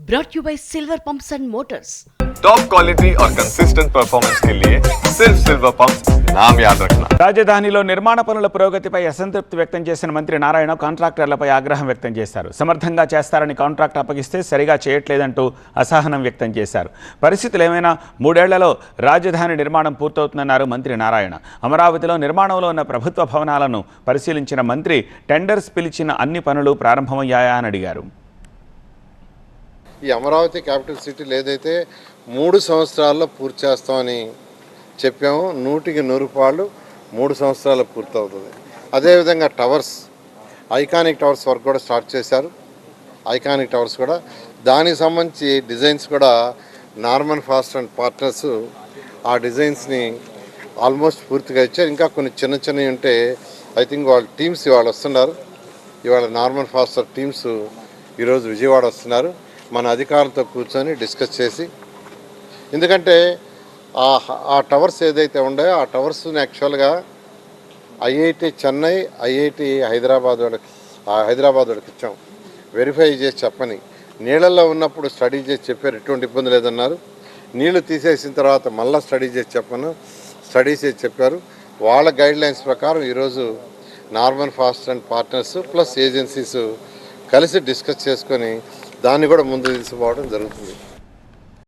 brought to you by Silver Pumps and Motors. Top quality और consistent performance के लिए सिर्फ सिल्वर पंप्स नाम याद रखना। రాజధానిలో నిర్మాణ పనుల పురోగతిపై అసంతృప్తి వ్యక్తం చేసిన మంత్రి నారాయణ కాంట్రాక్టర్లపై ఆగ్రహం వ్యక్తం చేశారు. సమర్థంగా చేస్తారని కాంట్రాక్ట్ అప్పగిస్తే సరిగా చేయట్లేదంటూ అసహనం వ్యక్తం చేశారు. పరిస్థితులు ఏమైనా 3 ఏళ్లలో రాజధాని నిర్మాణం పూర్తవుతుందన్నారు మంత్రి నారాయణ. అమరావతిలో నిర్మాణంలో ఉన్న ప్రభుత్వ భవనాలను పరిశీలించిన మంత్రి టెండర్స్ పిలిచిన అన్ని పనులు ప్రారంభమయ్యాయా అని అడిగారు. ఈ అమరావతి క్యాపిటల్ సిటీలు ఏదైతే 3 సంవత్సరాల్లో పూర్తి చేస్తామని చెప్పాము, 100కి 100 3 సంవత్సరాల్లో పూర్తవుతుంది. అదేవిధంగా టవర్స్, ఐకానిక్ టవర్స్ వర్క్ కూడా స్టార్ట్ చేశారు. ఐకానిక్ టవర్స్ కూడా దానికి సంబంధించి డిజైన్స్ కూడా నార్మన్ ఫాస్ట్ అండ్ పార్ట్నర్స్ ఆ డిజైన్స్ని ఆల్మోస్ట్ పూర్తిగా ఇచ్చారు. ఇంకా కొన్ని చిన్నవి ఉంటే ఐ థింక్ వాళ్ళ టీమ్స్ ఇవాళ వస్తున్నారు. ఇవాళ నార్మన్ ఫాస్ట్ టీమ్స్ ఈరోజు విజయవాడ వస్తున్నారు. మన అధికారులతో కూర్చొని డిస్కస్ చేసి, ఎందుకంటే ఆ టవర్స్ ఏదైతే ఉన్నాయో ఆ టవర్స్ని యాక్చువల్గా ఐఐటి చెన్నై, ఐఐటి హైదరాబాద్ వాళ్ళకి ఇచ్చాం. వెరిఫై చేసి చెప్పని, నీళ్ళల్లో ఉన్నప్పుడు స్టడీ చేసి చెప్పారు, ఎటువంటి ఇబ్బంది లేదన్నారు. నీళ్లు తీసేసిన తర్వాత మళ్ళీ స్టడీ చేసి చెప్పారు. వాళ్ళ గైడ్లైన్స్ ప్రకారం ఈరోజు Norman fast and partners plus agencies కలిసి డిస్కస్ చేసుకొని దాన్ని కూడా ముందు తీసుకుపోవడం జరుగుతుంది.